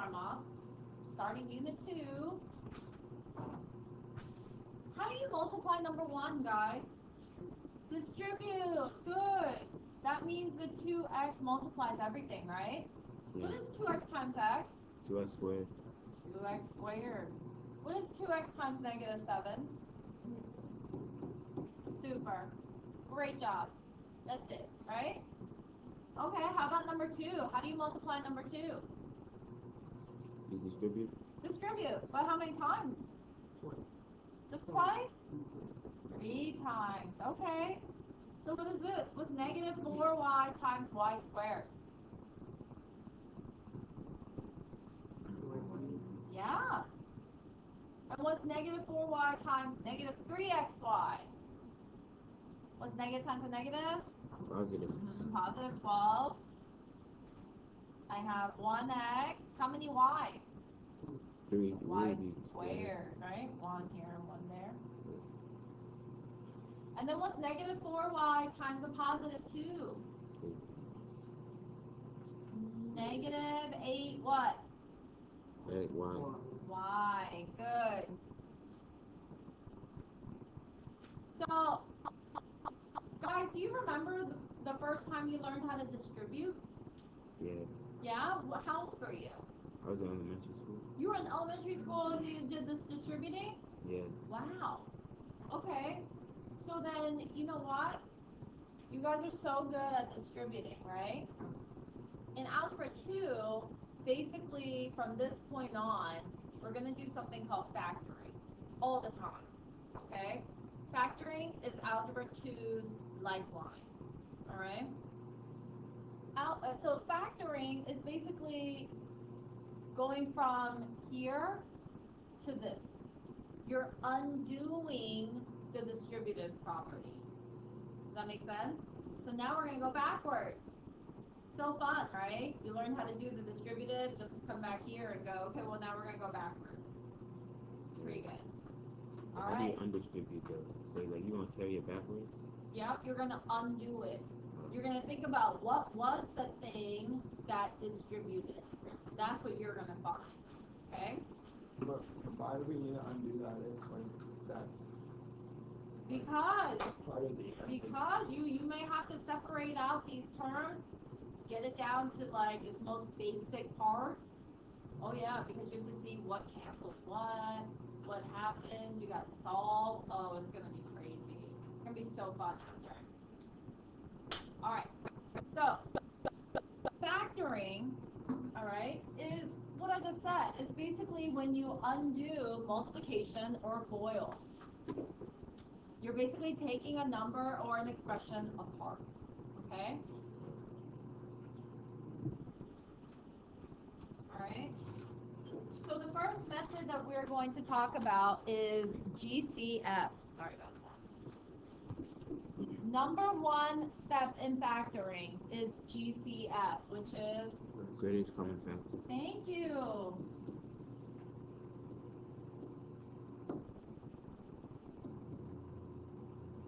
warm-up. Starting unit 2. How do you multiply number 1, guys? Distribute. Good. That means the 2x multiplies everything, right? Yeah. What is 2x times x? 2x squared. 2x squared. What is 2x times negative 7? Super. Great job. That's it, right? Okay, how about number 2? How do you multiply number 2? You distribute. Distribute. But how many times? Just twice? 3 times. Okay. So what is this? What's negative 4y times y squared? Yeah. And what's negative 4y times negative 3xy? What's negative times a negative? Positive. Positive 12. I have 1x. How many y's? 3. Y squared, right? 1 here and 1 there. And then what's negative 4y times a positive 2? Negative 8 what? 8y. Y. Good. So, guys, do you remember the first time you learned how to distribute? Yeah. Yeah? How old were you? I was in elementary school. You were in elementary school and you did this distributing? Yeah. Wow. Okay. So then, you know what? You guys are so good at distributing, right? In Algebra 2, basically from this point on, we're going to do something called factoring all the time, okay? Factoring is Algebra 2's lifeline, all right? So factoring is basically going from here to this. You're undoing the distributive property. Does that make sense? So now we're going to go backwards. So fun, right? You learn how to do the distributive, just come back here and go, okay, well now we're going to go backwards. It's pretty good. All How do you right. undistribute though? So like you gonna carry it backwards? Yep, you're going to undo it. You're going to think about what was the thing that distributed. That's what you're going to find, okay? But why do we need to undo that? It's like that's Because part of the you may have to separate out these terms, get it down to like its most basic parts. Oh yeah, because you have to see what cancels what happens, you gotta solve. Oh, it's gonna be crazy. It's gonna be so fun after. Alright, so factoring, alright, is what I just said. It's basically when you undo multiplication or FOIL. You're basically taking a number or an expression apart, okay? All right. So the first method that we're going to talk about is GCF. Sorry about that. Number 1 step in factoring is GCF, which is? Greatest common factor. Thank you.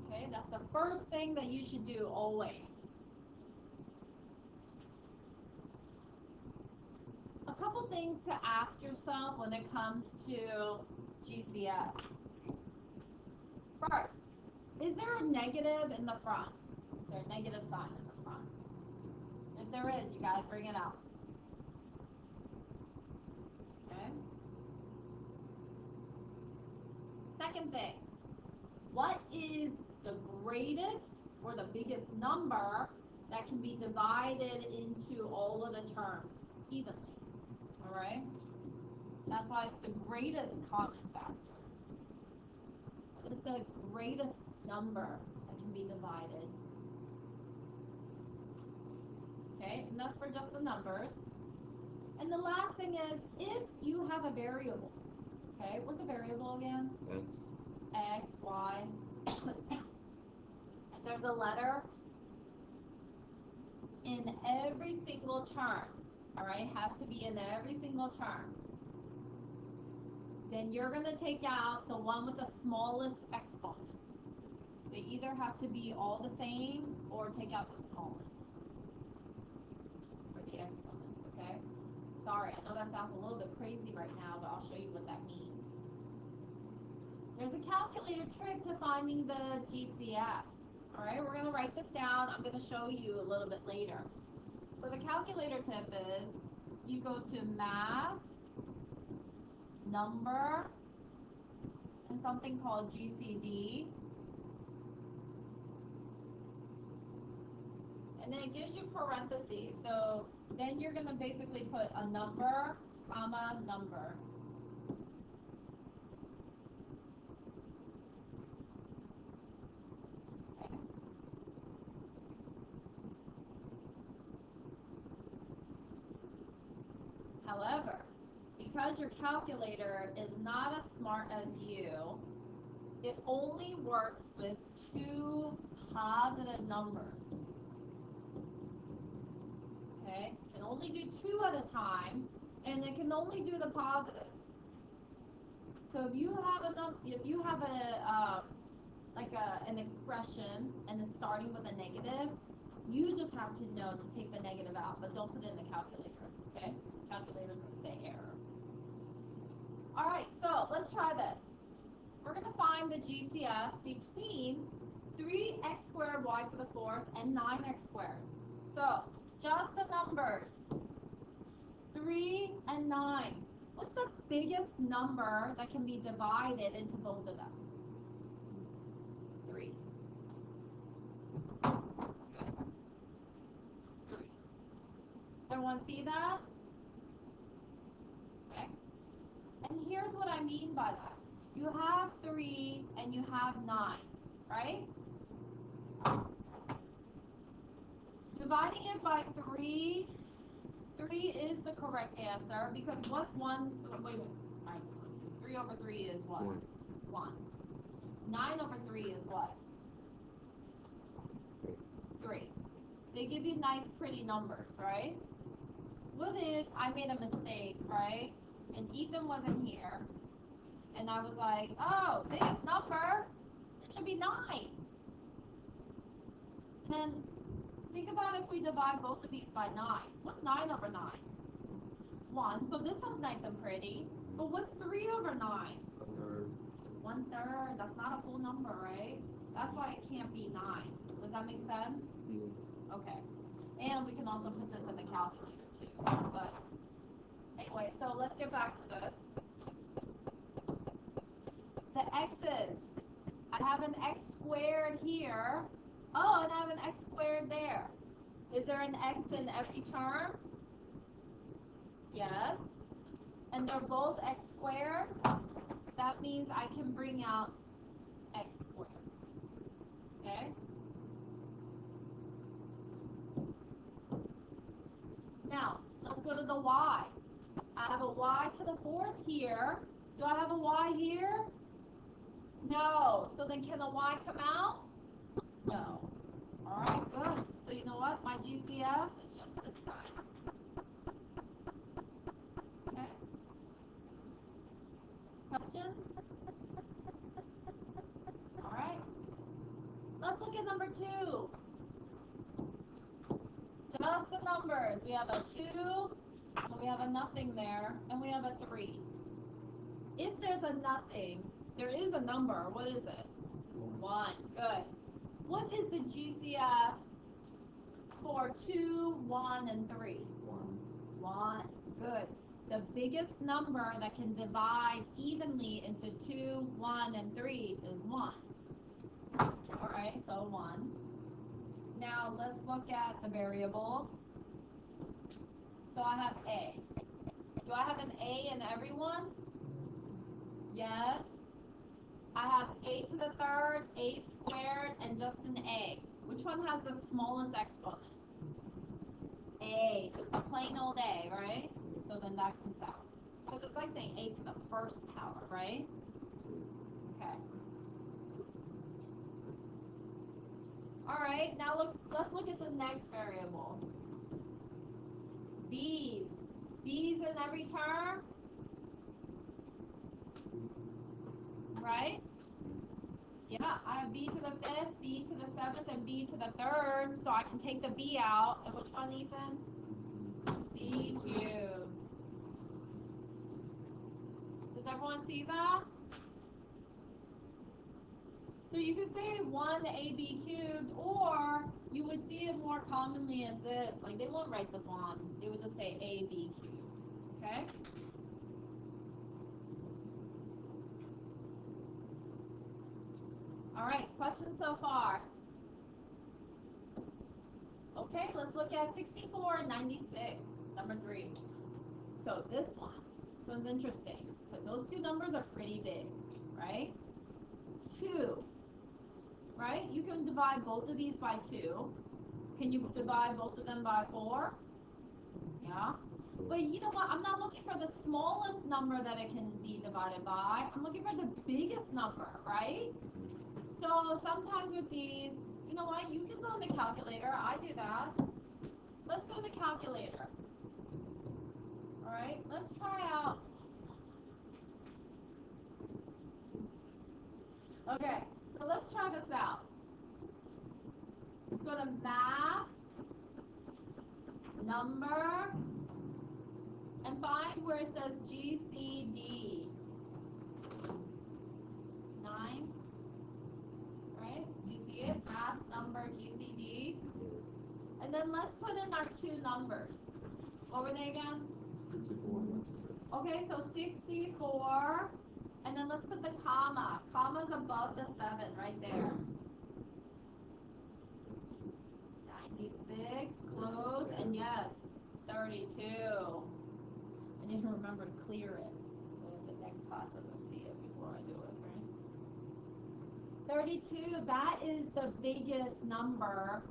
Okay, that's the first thing that you should do always. A couple things to ask yourself when it comes to GCF. First, is there a negative in the front? Is there a negative sign in the front? If there is, you gotta bring it out. Okay? Second thing, what is the greatest or the biggest number that can be divided into all of the terms evenly? All right? That's why it's the greatest common factor. What is the greatest number that can be divided? Okay, and that's for just the numbers. And the last thing is, if you have a variable, okay, what's a variable again? X. X, Y. There's a letter in every single term, all right, has to be in every single term. Then you're going to take out the one with the smallest exponent. They either have to be all the same or take out the smallest for the exponents, okay? So sorry, I know that sounds a little bit crazy right now, but I'll show you what that means. There's a calculator trick to finding the GCF. All right, we're going to write this down. I'm going to show you a little bit later. So the calculator tip is you go to math, number, and something called GCD. And then it gives you parentheses. So then you're going to basically put a number, comma, number. Okay. However, because your calculator is not as smart as you, it only works with two positive numbers. Okay, it can only do two at a time, and it can only do the positives. So if you have an expression and it's starting with a negative, you just have to know to take the negative out, but don't put it in the calculator. Okay, calculator's gonna say error. All right, so let's try this. We're gonna find the GCF between 3x squared y to the fourth and 9x squared. So just the numbers, 3 and 9. What's the biggest number that can be divided into both of them? 3. Everyone see that? Okay. And here's what I mean by that. You have 3 and you have 9, right? Dividing it by 3 is the correct answer because what's 1? Wait. 3 over 3 is what? 1. 9 over 3 is what? 3. They give you nice, pretty numbers, right? What if I made a mistake, right? And Ethan wasn't here, and I was like, oh, biggest number, it should be 9. Then think about if we divide both of these by 9. What's 9 over 9? 1. So this one's nice and pretty. But what's 3 over 9? 1/3. That's not a whole number, right? That's why it can't be 9. Does that make sense? Yeah. Okay. And we can also put this in the calculator too. But anyway, so let's get back to this. The x's. I have an x squared here. Oh, and I have an x squared there. Is there an x in every term? Yes. And they're both x squared. That means I can bring out x squared. Okay? Now, let's go to the y. I have a y to the fourth here. Do I have a y here? No. So then can the y come out? No. All right, good. So you know what? My GCF is just this side. Okay. Questions? All right. Let's look at number 2. Just the numbers. We have a 2, and we have a nothing there, and we have a 3. If there's a nothing, there is a number. What is it? 1. Good. What is the GCF for 2, 1, and 3? 1. Good. The biggest number that can divide evenly into 2, 1, and 3 is 1. All right, so 1. Now let's look at the variables. So I have a. Do I have an a in everyone? Yes. I have a to the third, a squared, and just an a. Which one has the smallest exponent? A, just a plain old a, right? So then that comes out. Because it's like saying a to the first power, right? Okay. All right, now let's look at the next variable. B's. B's in every term? Right? Yeah, I have b to the fifth, b to the seventh, and b to the third, so I can take the b out. And which one, Ethan? B cubed. everyone see that? So you could say 1ab cubed, or you would see it more commonly as this. Like they won't write the 1. They would just say ab cubed. Okay? All right, questions so far? Okay, let's look at 64 and 96, number 3. So this one's interesting, because those two numbers are pretty big, right? 2, right? You can divide both of these by 2. Can you divide both of them by 4? Yeah. But you know what? I'm not looking for the smallest number that it can be divided by. I'm looking for the biggest number, right? So sometimes with these, you know what? You can go in the calculator. I do that. Let's go to the calculator. All right, let's try out. Okay, so let's try this out. Let's go to math, number, and find where it says GCD. 9, right? You see it? Math, number, GCD. And then let's put in our two numbers. What were they again? 64. Okay, so 64. And then let's put the comma. Comma's above the 7 right there. 96, close, and yes, 32. I need to remember to clear it so that the next class doesn't see it before I do it, right? 32, that is the biggest number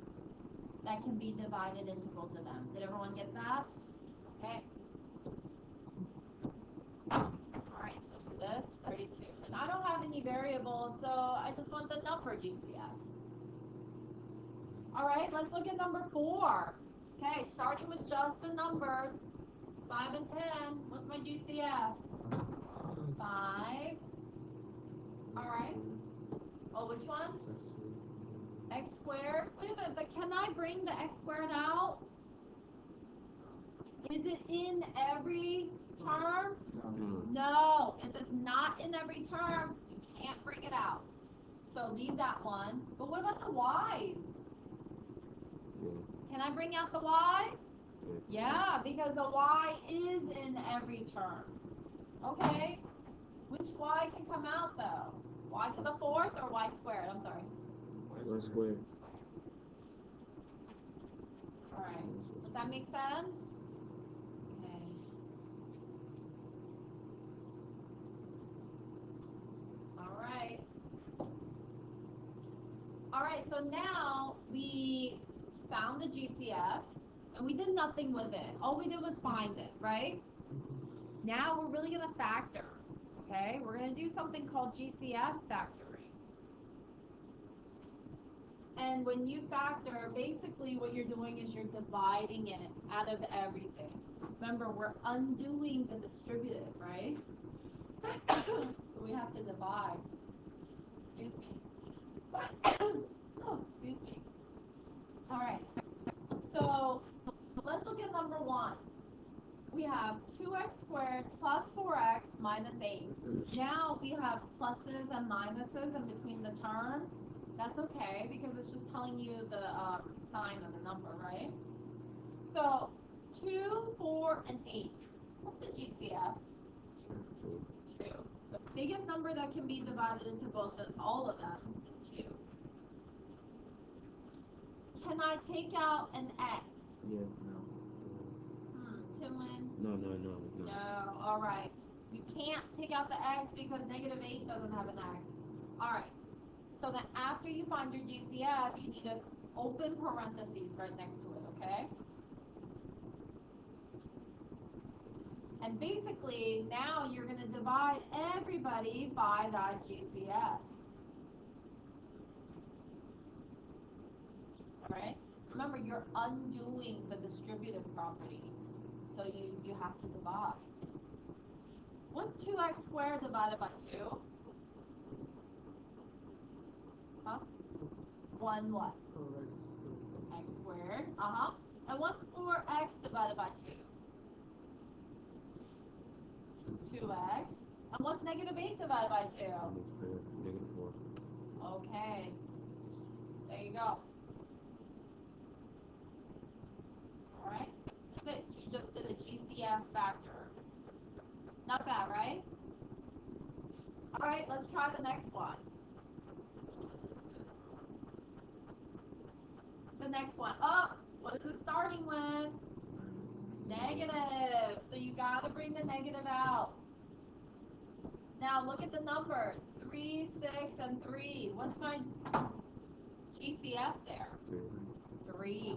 that can be divided into both of them. Did everyone get that? Okay. Alright, so for this, 32. And I don't have any variables, so I just want the number GCF. Alright, let's look at number 4. Okay, starting with just the numbers. 5 and 10. What's my GCF? 5. Alright. Oh, which one? X squared. Wait a minute, but can I bring the x squared out? Is it in every term? No, if it's not in every term, you can't bring it out. So leave that one. But what about the y's? Can I bring out the y's? Yeah, because the y is in every term. Okay. Which y can come out though? Y to the 4th or y squared? I'm sorry. Y squared. Alright. Does that make sense? Okay. Alright. Alright, so now we found the GCF and we did nothing with it. All we did was find it, right? Now we're really going to factor. Okay? We're going to do something called GCF factoring. And when you factor, basically what you're doing is you're dividing it out of everything. Remember, we're undoing the distributive, right? So we have to divide. Excuse me. Oh, excuse me. All right. So let's look at number 1. We have 2x squared plus 4x minus 8. Now we have pluses and minuses in between the terms. That's okay, because it's just telling you the sign of the number, right? So 2, 4, and 8. What's the GCF? 2. The biggest number that can be divided into all of them is 2. Can I take out an x? Yeah, no. Timlin? No. No, alright. You can't take out the x because negative 8 doesn't have an x. Alright. So then after you find your GCF, you need to open parentheses right next to it, okay? And basically, now you're going to divide everybody by that GCF. Alright? Remember, you're undoing the distributive property. So you have to divide. What's 2x squared divided by 2? Huh? 1 what? X squared. And what's 4x divided by 2? 2x. And what's negative 8 divided by 2? Negative 4. Okay. There you go. Alright? That's it. You just did a GCF factor. Not bad, right? Alright, let's try the next one. The next one. Oh, what is it starting with? Negative. So you gotta bring the negative out. Now look at the numbers. 3, 6, and 3. What's my GCF there? 3.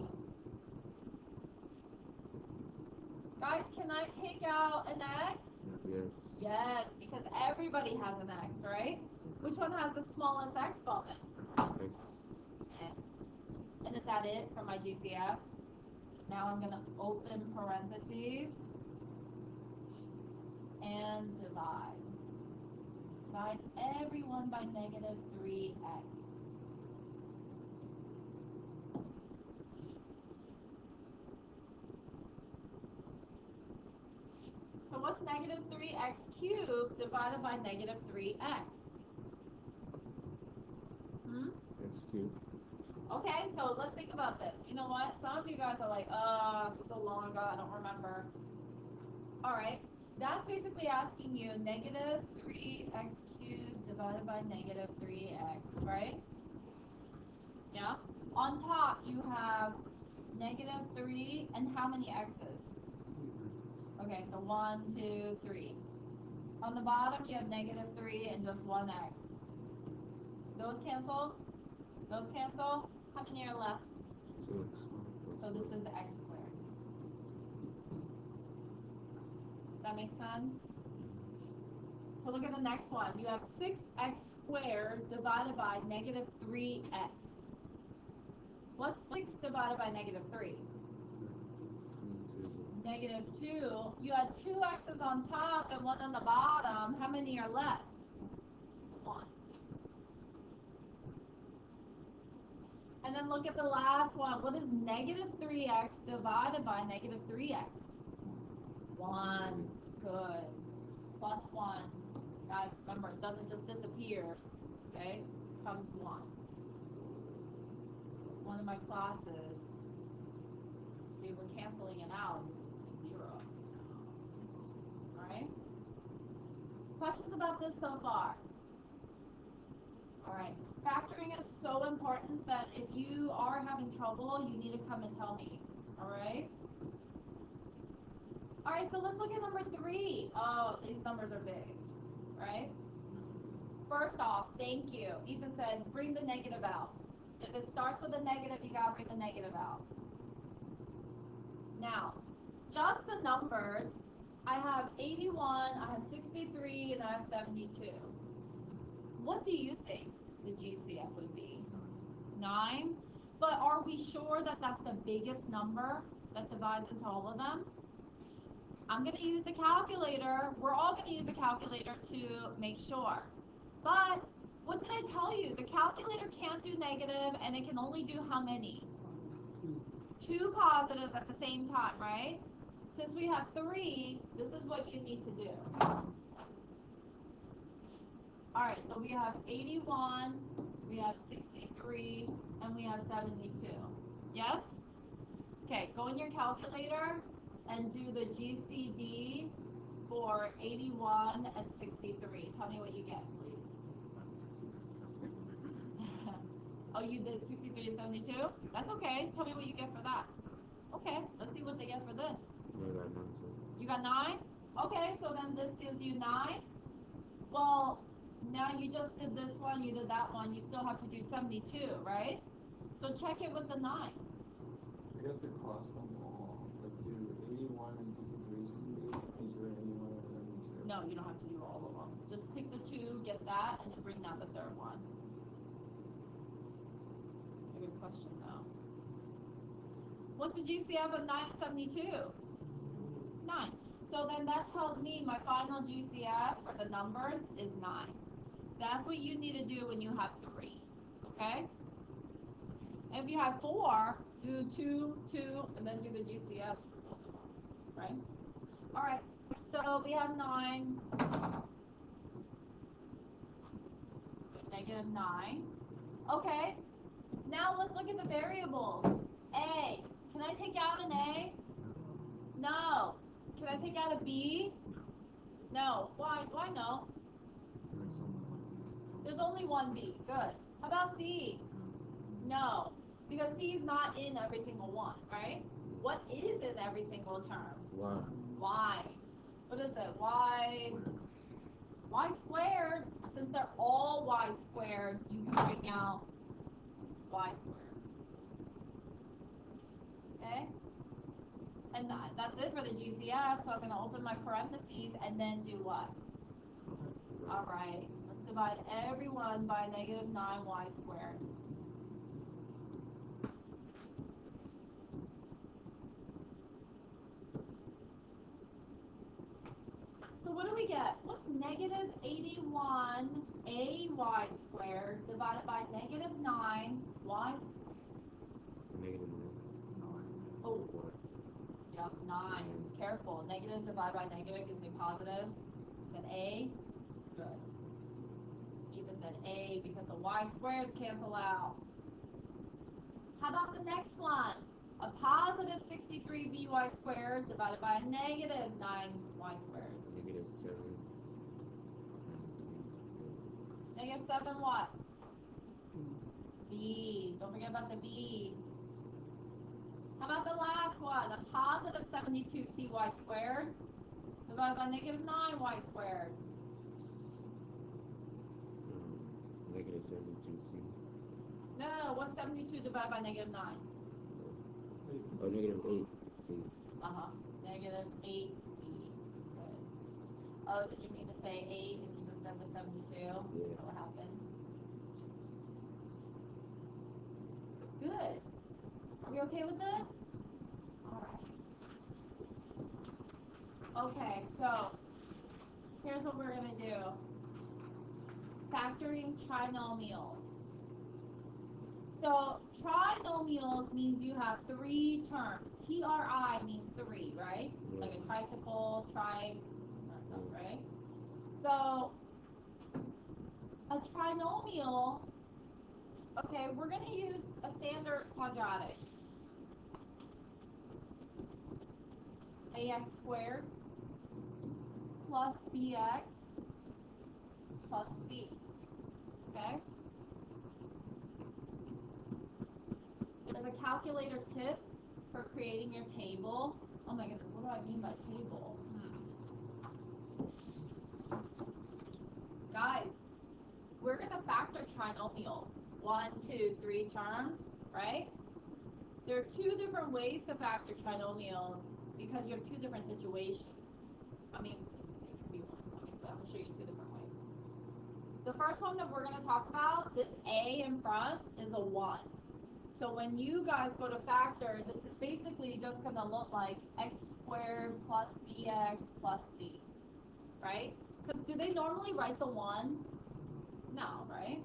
Guys, can I take out an X? Yes. Yes, because everybody has an X, right? Which one has the smallest exponent? X. X. And is that it for my GCF? So now I'm going to open parentheses and divide. Divide everyone by negative 3x. So what's negative 3x cubed divided by negative 3x? X cubed. Okay, so let's think about this. You know what? Some of you guys are like, this was so long ago, I don't remember. Alright, that's basically asking you negative 3x cubed divided by negative 3x, right? Yeah? On top, you have negative 3 and how many x's? Okay, so 1, 2, 3. On the bottom, you have negative 3 and just 1 x. Those cancel? Those cancel? How many are left? 6. So this is x squared. Does that make sense? So look at the next one. You have 6x squared divided by negative 3x. What's 6 divided by negative 3? Negative 2. You had 2 x's on top and 1 on the bottom. How many are left? 1. And then look at the last one. What is negative 3x divided by negative 3x? 1. Good. Plus 1. Guys, remember, it doesn't just disappear. Okay? It comes 1. One of my classes, they were canceling it out. It was 0. Alright? Questions about this so far? Alright. Factoring is so important that if you are having trouble, you need to come and tell me. Alright? Alright, so let's look at number 3. Oh, these numbers are big. Right? First off, thank you. Ethan said, bring the negative out. If it starts with a negative, you gotta bring the negative out. Now, just the numbers, I have 81, I have 63, and I have 72. What do you think the GCF would be? 9? But are we sure that that's the biggest number that divides into all of them? I'm going to use the calculator. We're all going to use the calculator to make sure. But what did I tell you? The calculator can't do negative, and it can only do how many? 2 positives at the same time, right? Since we have 3, this is what you need to do. Alright, so we have 81, we have 63, and we have 72. Yes? Okay, go in your calculator and do the GCD for 81 and 63. Tell me what you get, please. Oh, you did 63 and 72? That's okay. Tell me what you get for that. Okay, let's see what they get for this. You got 9? Okay, so then this gives you 9. Well, now you just did this one, you did that one. You still have to do 72, right? So check it with the 9. You have to cross them all. Like do 81 and 53, 82, 81 and 72. No, you don't have to do all of them. Just pick the 2, get that, and then bring down the third one. That's a good question, though. What's the GCF of 9 and 72? 9. So then that tells me my final GCF for the numbers is 9. That's what you need to do when you have 3. Okay? And if you have 4, do 2, 2, and then do the GCFs for both of them. Right? Alright, so we have 9. negative 9. Okay, now let's look at the variables. A, can I take out an A? No. Can I take out a B? No. Why no? There's only one B. Good. How about C? No. Because C is not in every single one, right? What is in every single term? Y. Y. What is it? Y squared. Since they're all Y squared, you can bring out Y squared. Okay? And that's it for the GCF. So I'm going to open my parentheses and then do what? All right. Let's divide everyone by negative 9y squared. So what do we get? What's negative 81 ay squared divided by negative 9y squared? Negative 9. Oh, yep, 9. Careful. Negative divided by negative gives me positive. It's an a. Good. Even an a because the y squares cancel out. How about the next one? A positive 63by squared divided by a negative 9y squared. Negative 7. Negative 7 what? B. Don't forget about the B. How about the last one? A positive 72cy squared divided by negative 9y squared. Negative 72c. No, what's 72 divided by negative 9? Oh, negative 8c. Uh-huh. Negative 8c. Good. Oh, did you mean to say 8 and you just said the 72? Yeah. Is that what happened? Good. Are we okay with this? Alright. Okay, so here's what we're going to do. Factoring trinomials. So trinomials means you have 3 terms. TRI means 3, right? Yeah. Like a tricycle, that stuff, right? So a trinomial, okay, we're going to use a standard quadratic. AX squared plus BX plus C. Okay? There's a calculator tip for creating your table. Oh my goodness, what do I mean by table? Guys, we're going to factor trinomials. 1, 2, 3 terms, right? There are 2 different ways to factor trinomials because you have 2 different situations. I mean, it could be one, but I'm going to show you 2 different ways. The first one that we're going to talk about, this A in front is a 1. So when you guys go to factor, this is basically just going to look like x squared plus bx plus c, right? Because do they normally write the 1? No, right?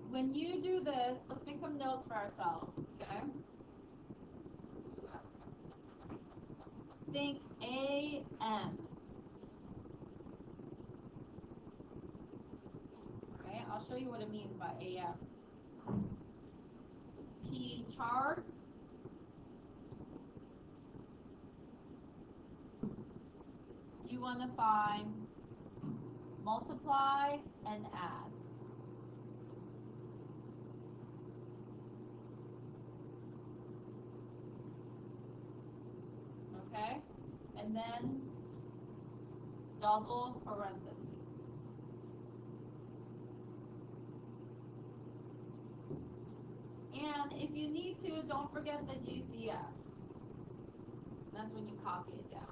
When you do this, let's make some notes for ourselves, okay? Think AM. Okay, I'll show you what it means by AM. T chart. You want to find multiply and add. Okay? And then double parentheses. And if you need to, don't forget the GCF. That's when you copy it down.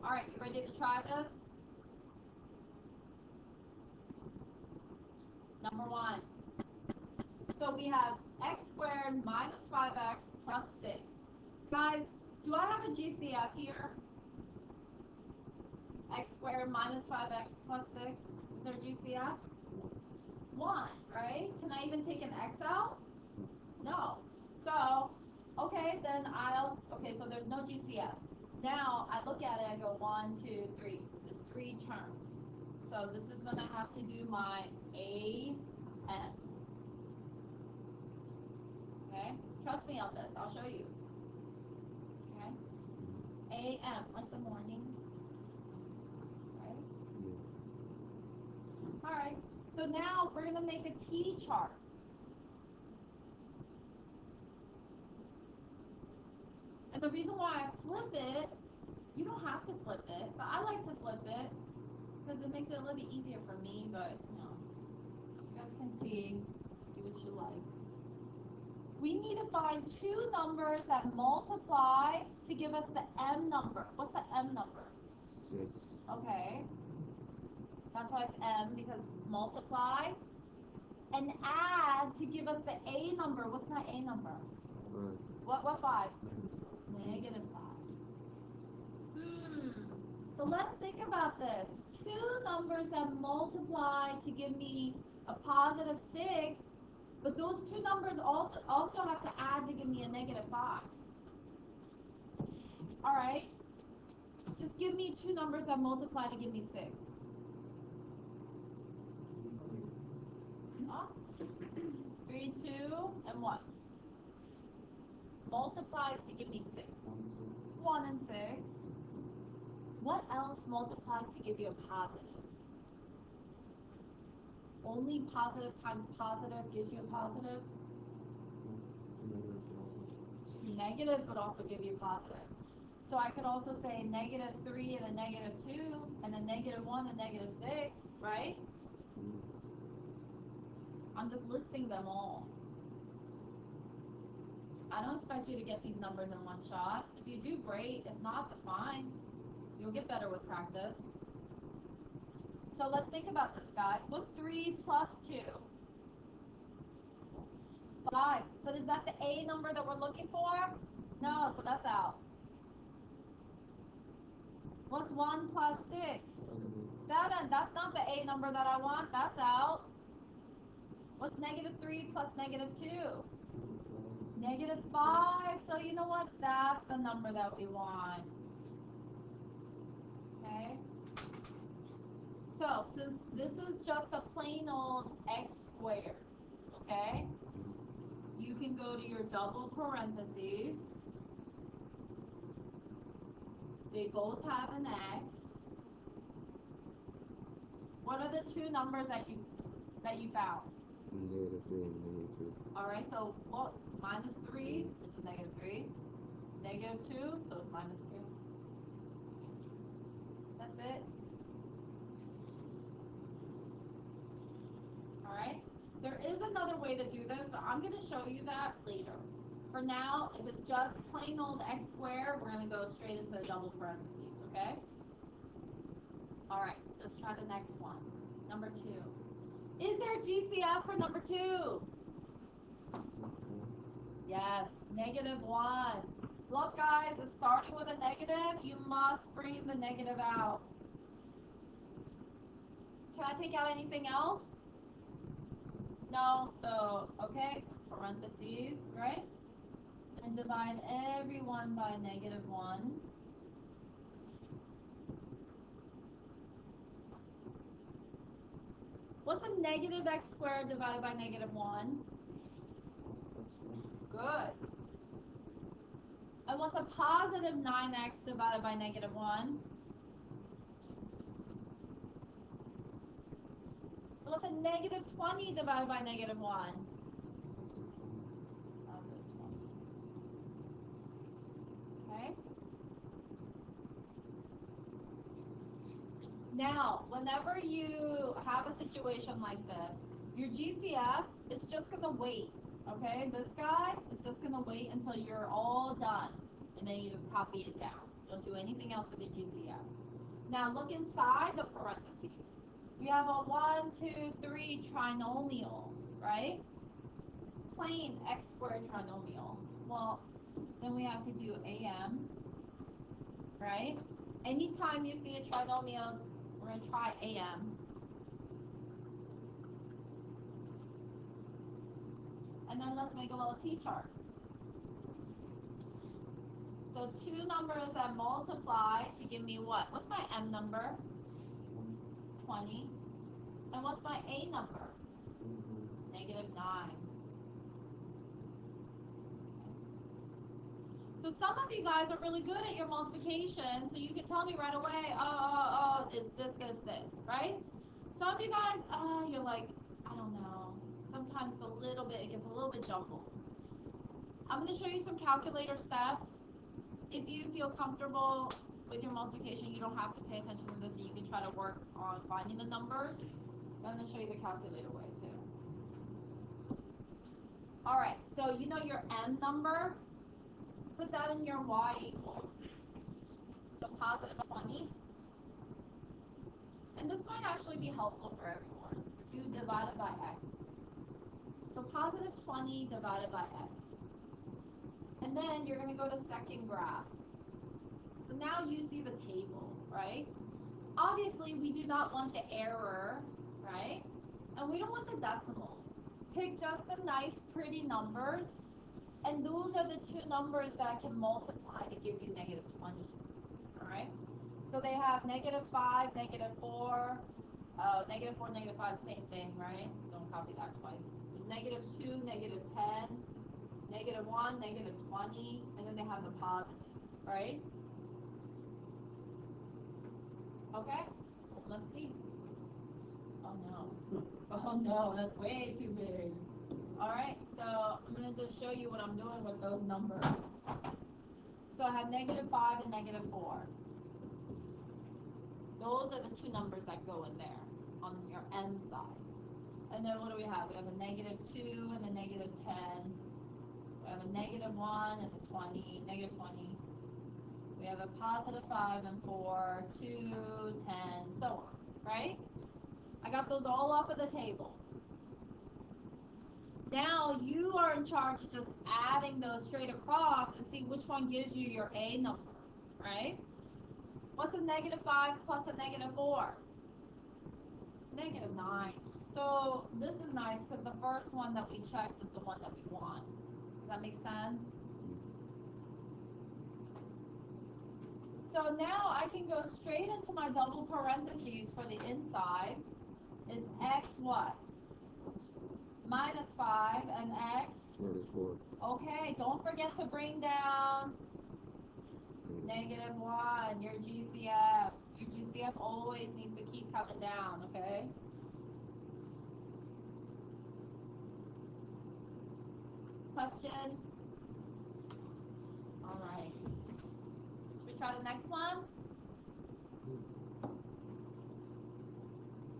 All right, you ready to try this? Number 1. So we have x squared minus 5x plus 6. Guys, do I have a GCF here? X squared minus 5x plus 6. Is there a GCF? 1, right? Can I even take an x out? No. So, okay, then so there's no GCF. Now I look at it, I go 1, 2, 3. There's 3 terms. So this is when I have to do my AM. Okay? Trust me on this, I'll show you. Okay? AM, like the morning. Right? Alright, so now we're gonna make a T chart. And the reason why I flip it, you don't have to flip it, but I like to flip it because it makes it a little bit easier for me, but you know, you guys can see what you like. We need to find 2 numbers that multiply to give us the M number. What's the M number? 6. Okay. That's why it's M, because multiply. And add to give us the A number. What's my A number? 5. What 5? Negative 5. So let's think about this. 2 numbers that multiply to give me a positive 6, but those 2 numbers also have to add to give me a negative 5. Alright? Just give me 2 numbers that multiply to give me 6. Huh? 3, 2, and what? Multiplies to give me 6. 1 and 6. What else multiplies to give you a positive? Only positive times positive gives you a positive? Negatives would also give you positive. So I could also say negative 3 and a negative 2 and a negative 1 and negative 6, right? I'm just listing them all. I don't expect you to get these numbers in one shot. If you do, great. If not, that's fine. You'll get better with practice. So let's think about this, guys. What's 3 plus 2? 5. But is that the A number that we're looking for? No, so that's out. What's 1 plus 6? 7. That's not the A number that I want. That's out. What's negative 3 plus negative 2? Negative 5. So you know what? That's the number that we want. Okay? So since this is just a plain old x squared, okay? You can go to your double parentheses. They both have an x. What are the 2 numbers that you found? Negative 3 and negative 2. Alright, so what? Minus 3, which is negative 3. Negative 2, so it's minus 2. That's it. Alright? There is another way to do this, but I'm going to show you that later. For now, if it's just plain old x squared, we're going to go straight into the double parentheses, okay? Alright, let's try the next one. Number 2. Is there GCF for number 2? Yes, negative 1. Look, guys, it's starting with a negative. You must bring the negative out. Can I take out anything else? No, so, okay, parentheses, right? And divide everyone by negative 1. What's a negative x squared divided by negative 1? Good. And what's a positive 9x divided by negative 1? What's a negative 20 divided by negative 1? Positive 20. Okay? Now, whenever you have a situation like this, your GCF is just going to wait. Okay? This guy is just going to wait until you're all done. And then you just copy it down. Don't do anything else with your GCF. Now, look inside the parentheses. We have a 1, 2, 3 trinomial, right? Plain x squared trinomial. Well, then we have to do AM, right? Anytime you see a trinomial, we're going to try AM. And then let's make a little T chart. So two numbers that multiply to give me what? What's my M number? 20. And what's my A number? Negative 9. So some of you guys are really good at your multiplication, so you can tell me right away, is this, right? Some of you guys, you're like, I don't know. Sometimes it gets a little bit jumbled. I'm going to show you some calculator steps. If you feel comfortable with your multiplication, you don't have to pay attention to this, so you can try to work on finding the numbers. I'm going to show you the calculator way too. All right, so you know your M number. Put that in your Y equals. So positive 20. And this might actually be helpful for everyone. 2 divided by X. So positive 20 divided by X. And then you're going to go to second graph. So now you see the table, right? Obviously, we do not want the error, right? And we don't want the decimals. Pick just the nice, pretty numbers. And those are the two numbers that can multiply to give you negative 20. All right? So they have negative 5, negative 4. Negative 4, negative 5, same thing, right? Don't copy that twice. There's negative 2, negative 10, negative 1, negative 20, and then they have the positives, right? Okay? Let's see. Oh no. Oh no, that's way too big. Alright, so I'm going to just show you what I'm doing with those numbers. So I have negative 5 and negative 4. Those are the two numbers that go in there on your M side. And then what do we have? We have a negative 2 and a negative 10. We have a negative 1 and a 20, negative 20. We have a positive 5 and 4, 2, 10, so on, right? I got those all off of the table. Now you are in charge of just adding those straight across and see which one gives you your A number, right? What's a negative 5 plus a negative 4? Negative 9. So this is nice because the first one that we checked is the one that we want. Does that make sense? So now I can go straight into my double parentheses for the inside. It's x what? Minus 5 and x? Minus 4. Okay, don't forget to bring down negative 1, your GCF. Your GCF always needs to keep coming down, okay? Questions? All right. Should we try the next one?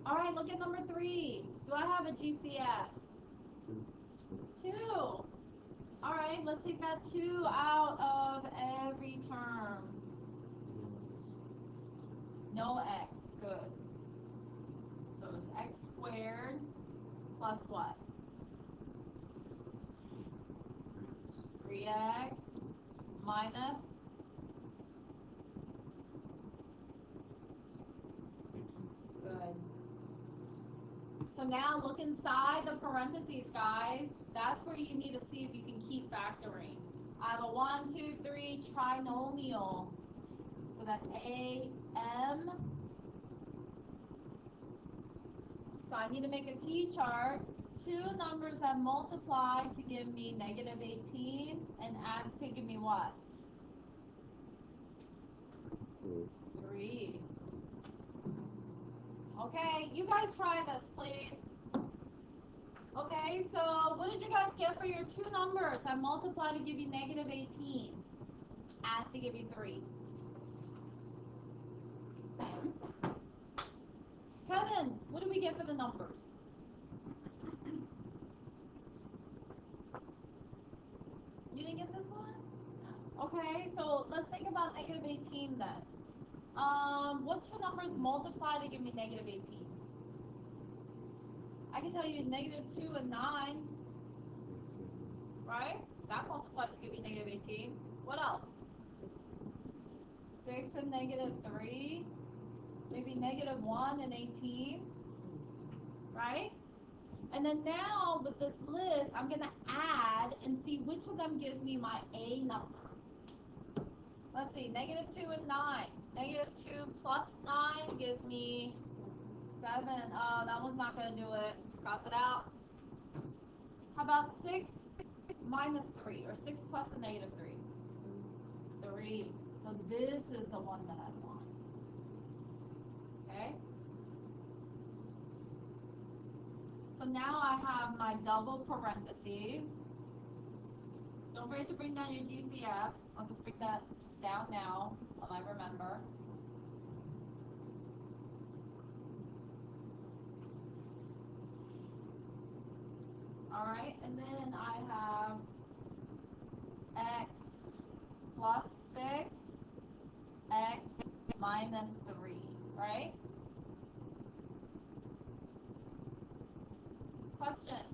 All right, look at number 3. Do I have a GCF? 2. All right, let's take that 2 out of every term. No x. Good. So it's x squared plus what? 3x minus 18. Good. So now look inside the parentheses, guys. That's where you need to see if you can keep factoring. I have a 1, 2, 3 trinomial. So that's AM. So I need to make a T-chart. Two numbers that multiply to give me negative 18 and add to give me what? 3. Okay, you guys try this, please. Okay, so what did you guys get for your two numbers that multiply to give you negative 18? Add to give you 3. Kevin, what do we get for the numbers? You didn't get this one? Okay, so let's think about negative 18 then. What two numbers multiply to give me negative 18? I can tell you negative 2 and 9, right? That multiplies to give me negative 18. What else? 6 and negative 3. Maybe negative 1 and 18, right? And then now with this list, I'm going to add and see which of them gives me my A number. Let's see, negative 2 is 9. Negative 2 plus 9 gives me 7. Oh, that one's not going to do it. Cross it out. How about 6 minus 3, or 6 plus a negative 3? 3. So this is the one that I want. Okay? So now I have my double parentheses. Don't forget to bring down your GCF. I'll just bring that down now while I remember. Alright, and then I have x plus 6, x minus 3, right? Questions?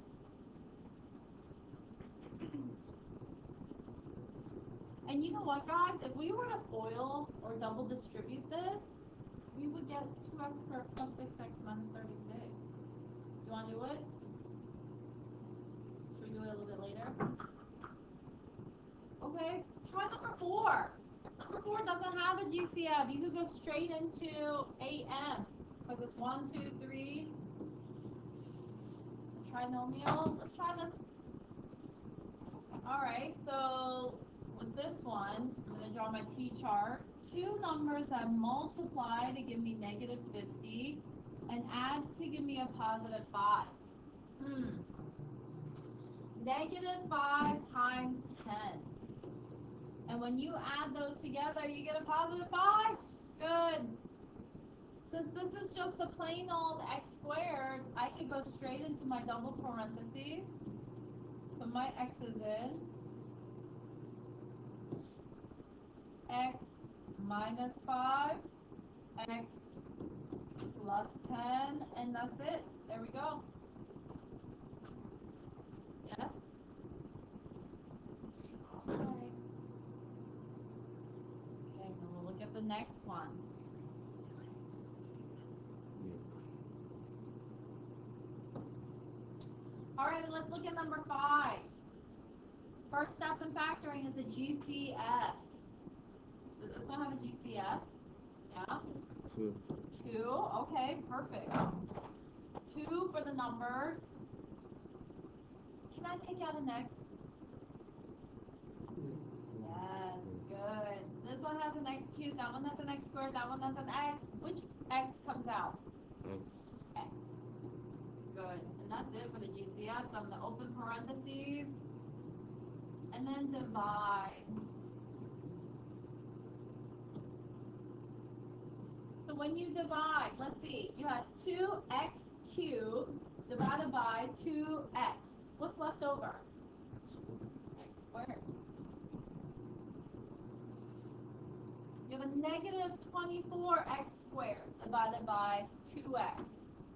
And you know what, guys? If we were to FOIL or double distribute this, we would get 2x squared plus 6x minus 36. You want to do it? Should we do it a little bit later? Okay, try number 4. Number 4 doesn't have a GCF. You could go straight into AM. Because it's 1, 2, 3. It's a trinomial. Let's try this. Alright, so with this one, I'm going to draw my T-chart. Two numbers that multiply to give me negative 50 and add to give me a positive 5. Negative 5 times 10. And when you add those together, you get a positive 5? Good. Since this is just a plain old x squared, I could go straight into my double parentheses. Put my x's in. X minus 5, x plus 10, and that's it. There we go. Yes? Okay. Okay, then we'll look at the next one. Alright, let's look at number 5. First step in factoring is a GCF. Does this one have a GCF? Yeah? 2. 2, okay, perfect. 2 for the numbers. Can I take out an x? Yes, good. This one has an x cubed, that one has an x squared, that one has an x. Which x comes out? X. X. Good. And that's it for the GCF. So I'm going to open parentheses and then divide. So when you divide, let's see, you have 2x cubed divided by 2x. What's left over? X squared. You have a negative 24x squared divided by 2x.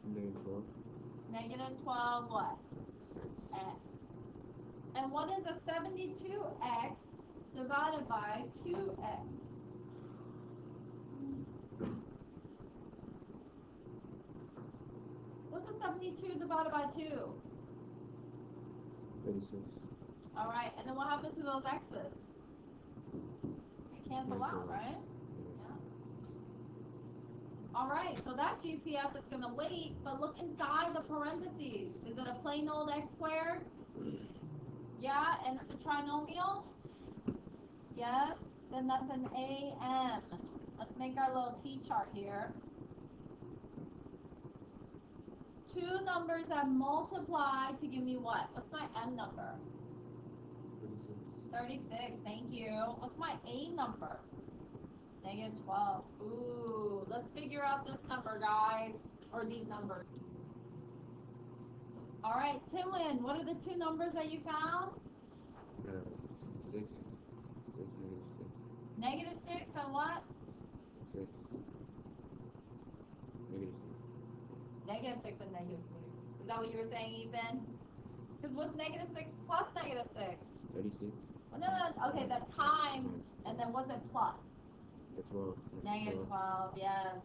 Negative 12. Negative 12 what? X. And what is a 72x divided by 2x? What's a 72 divided by 2? 36. All right, and then what happens to those x's? They cancel out, right? Yeah. All right, so that GCF is going to wait, but look inside the parentheses. Is it a plain old x squared? Yeah, and it's a trinomial? Yes, then that's an AM. Let's make our little T-chart here. Two numbers that multiply to give me what? What's my M number? 36. 36, thank you. What's my A number? Negative 12. Ooh, let's figure out this number, guys. Or these numbers. All right, Timlin, what are the two numbers that you found? 6. 6, negative 6. Negative 6 and what? 6. Negative 6. Negative 6 and negative 6. Is that what you were saying, Ethan? Because what's negative 6 plus negative 6? 36. Well, no, okay, that times, and then what's it plus? 12. Negative 12, yes.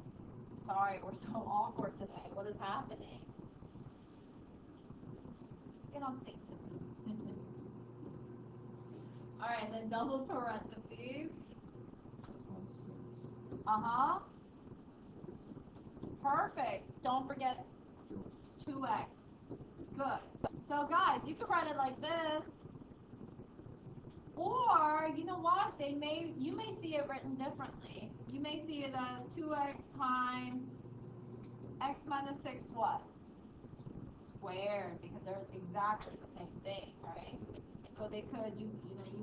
Sorry, we're so awkward today. What is happening? Get on Facebook. All right, then double parentheses. Uh-huh. Perfect. Don't forget 2x. Good. So guys, you can write it like this. Or, you know what? You may see it written differently. You may see it as 2x times x minus 6 what? Squared, because they're exactly the same thing, right? So they could, you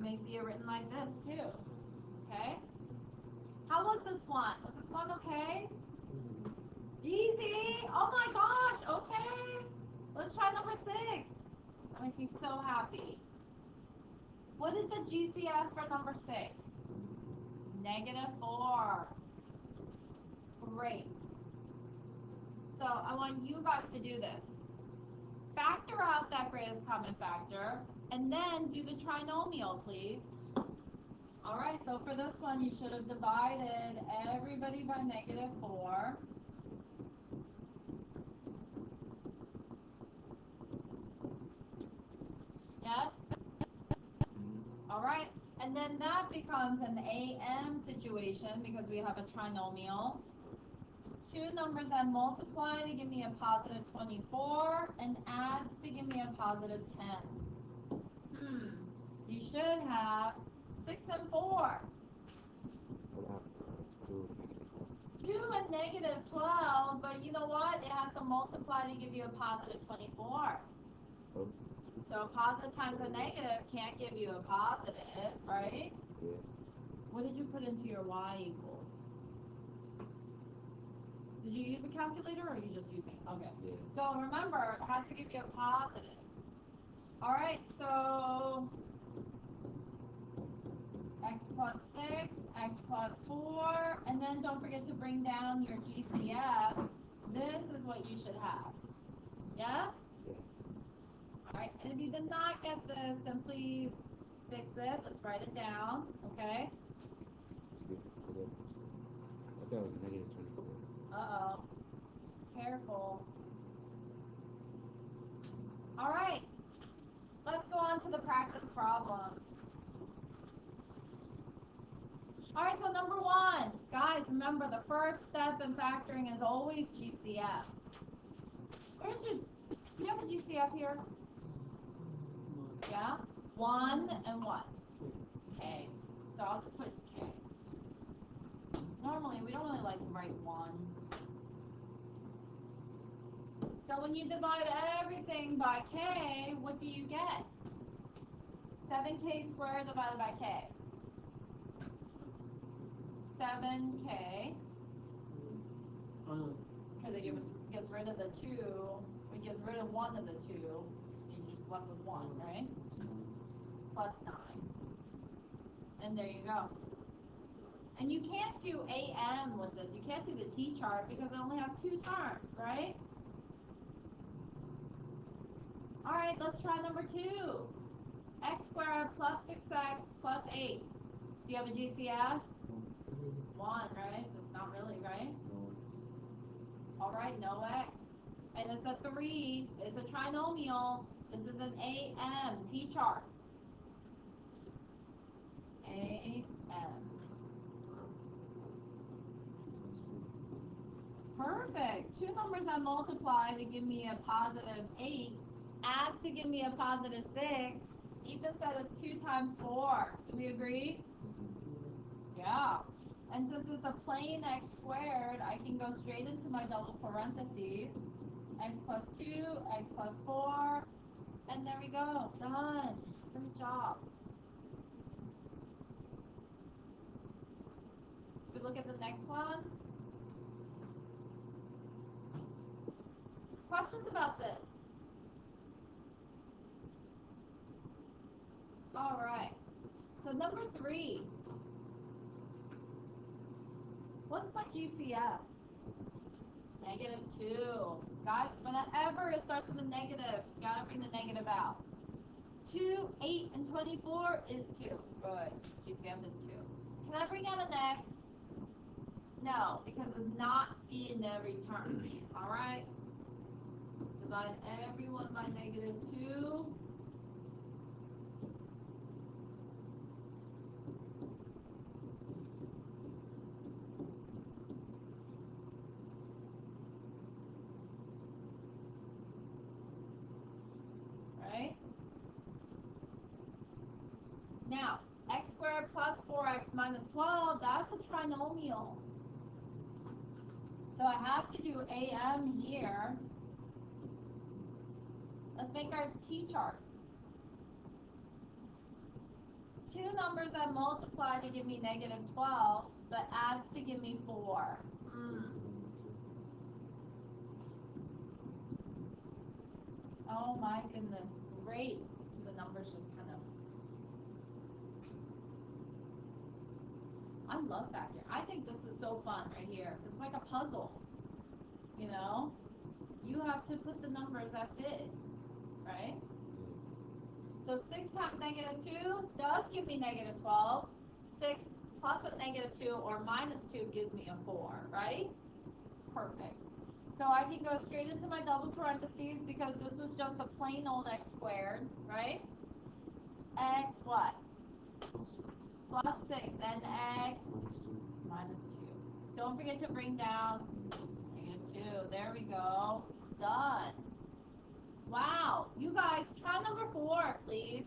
may see it written like this too. Okay? How was this one? Was this one okay? Easy? Oh my gosh, okay. Let's try number 6. That makes me so happy. What is the GCF for number 6? -4. Great. So I want you guys to do this. Factor out that greatest common factor, and then do the trinomial, please. All right, so for this one, you should have divided everybody by -4. Yes? All right, and then that becomes an AM situation because we have a trinomial. Two numbers that multiply to give me a positive 24 and adds to give me a positive 10. You should have 6 and 4. I'll have 2 2 and -12, but you know what? It has to multiply to give you a positive 24. Oh, So a positive times a negative can't give you a positive, right? yeah. What did you put into your y equals? Did you use a calculator or are you just using? Okay. Yeah. So remember, it has to give you a positive. All right, so x plus 6, x plus 4, and then don't forget to bring down your GCF. This is what you should have. Yes? Yeah. All right, and if you did not get this, then please fix it. Let's write it down, okay? I thought it was -24. Uh-oh. Careful. All right, let's go on to the practice problems. All right, so number 1. Guys, remember the first step in factoring is always GCF. Do you have a GCF here? Yeah? 1 and what? K. So I'll just put K. Normally, we don't really like to write 1. So when you divide everything by K, what do you get? 7K squared divided by K. 7K. Because it gets rid of the 2. It gets rid of one of the 2. You're just left with 1, right? Plus 9. And there you go. And you can't do AM with this. You can't do the T-chart because it only has 2 terms, right? All right, let's try number 2. X squared plus 6x plus 8. Do you have a GCF? 1, right? So it's not really, right? All right, no x. And it's a 3. It's a trinomial. This is an AM, T-chart. AM. Perfect. 2 numbers that multiply to give me a positive 8 adds to give me a positive 6. Ethan said it's 2 times 4. Do we agree? Yeah. And since it's a plain x squared, I can go straight into my double parentheses. X plus 2, x plus 4, and there we go. Done. Good job. We look at the next one. Questions about this? All right. So number 3. What's my GCF? -2. Guys, whenever it starts with a negative, you gotta bring the negative out. 2, 8, and 24 is 2. Good. GCF is 2. Can I bring out an x? No, because it's not in every term. All right? Divide everyone by -2. Now, x squared plus 4x minus 12, that's a trinomial. So I have to do AM here. Let's make our t-chart. Two numbers that multiply to give me negative 12, but adds to give me 4. Oh my goodness, great. The numbers just kind of... I love factoring. I think this is so fun right here. It's like a puzzle, you know? You have to put the numbers that fit, right? So 6 times negative 2 does give me negative 12. 6 plus a negative 2 or minus 2 gives me a 4, right? Perfect. So I can go straight into my double parentheses because this was just a plain old x squared, right? X what? Plus 6 and x minus 2. Don't forget to bring down negative 2. There we go. Done. Wow. You guys, try number 4, please.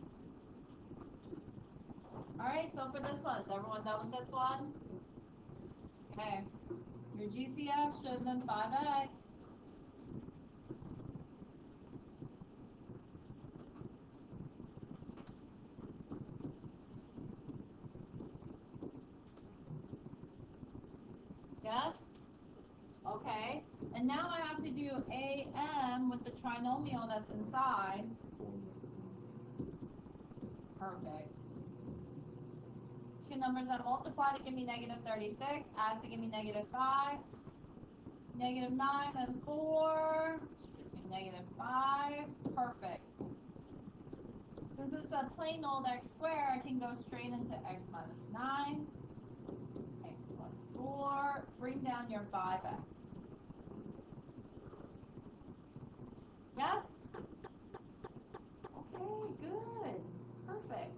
Alright, so for this one, is everyone done with this one? Okay. Your GCF should have been 5x. Yes? Okay. And now I have to do AM with the trinomial that's inside. Perfect. Two numbers that multiply to give me negative 36, add to give me negative 5. Negative 9 and 4, which gives me negative 5. Perfect. Since it's a plain old x squared, I can go straight into x minus 9. X plus 4. Bring down your 5x. Yes? Okay, good. Perfect.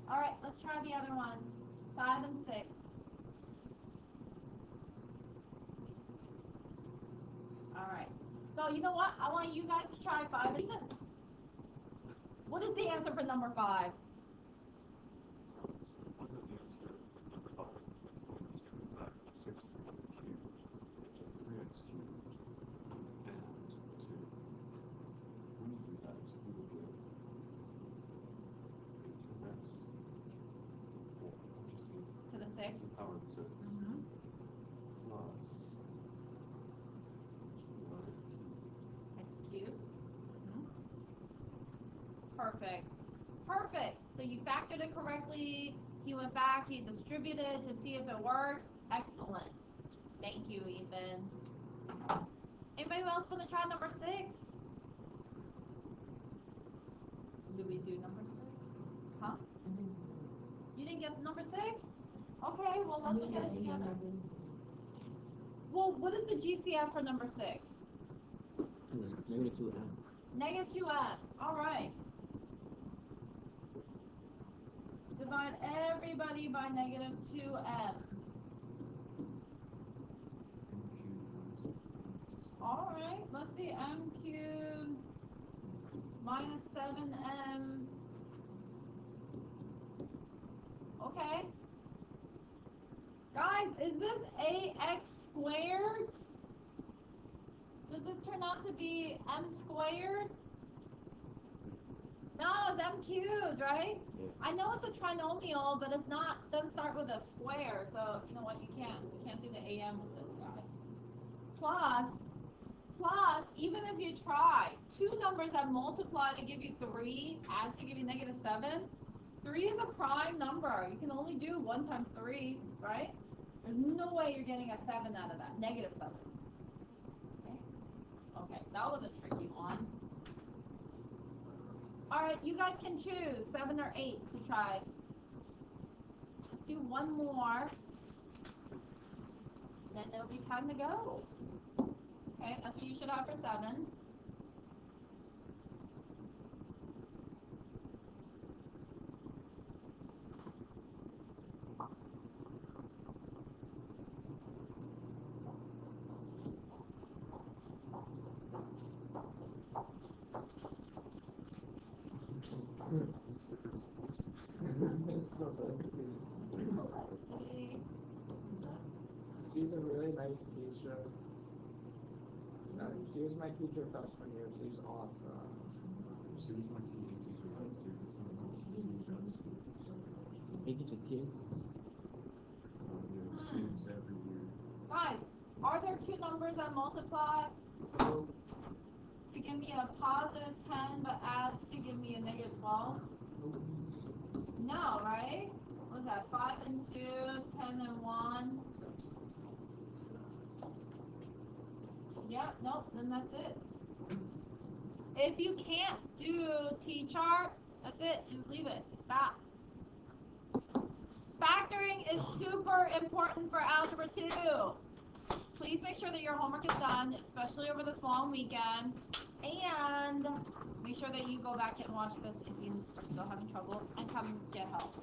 Alright, let's try the other ones. 5 and 6. Alright. So you know what? I want you guys to try 5 and 6. What is the answer for number 5? To the 6? Power 6 Mm-hmm. plus X cubed. Perfect. Perfect. So you factored it correctly. He went back, he distributed to see if it works. Excellent. Thank you, Ethan. Anybody else want to try number 6? Did we do number 6? Huh? You didn't get number 6? Okay, well let's look at it together. Well, what is the GCF for number 6? Negative 2m. Negative 2m. All right. Divide everybody by negative 2m. All right. Let's see. M cubed minus 7m. Okay. Guys, is this ax squared? Does this turn out to be m squared? No, it's m cubed, right? Yeah. I know it's a trinomial, but it's not, doesn't start with a square, so you know what, you can't do the AM with this guy. Plus, even if you try, two numbers that multiply to give you 3, add to give you negative 7, 3 is a prime number. You can only do 1 times 3, right? There's no way you're getting a 7 out of that, negative 7. Okay, that was a tricky one. Alright, you guys can choose 7 or 8 to try. Let's do one more. Then it'll be time to go. Okay, that's what you should have for 7. It's the best thing. Let's see. She's a really nice teacher. She was my teacher freshman year. She's awesome. She was my teacher last year. This summer she just They teach a kid. it's changed every year. Guys, are there two numbers that multiply to give me a positive 10 but adds to give me a negative 12? No, right? What was that? 5 and 2, 10 and 1. Yep, nope, then that's it. If you can't do T-chart, that's it. Just leave it. Stop. Factoring is super important for Algebra 2. Please make sure that your homework is done, especially over this long weekend. And make sure that you go back and watch this if you are still having trouble and come get help.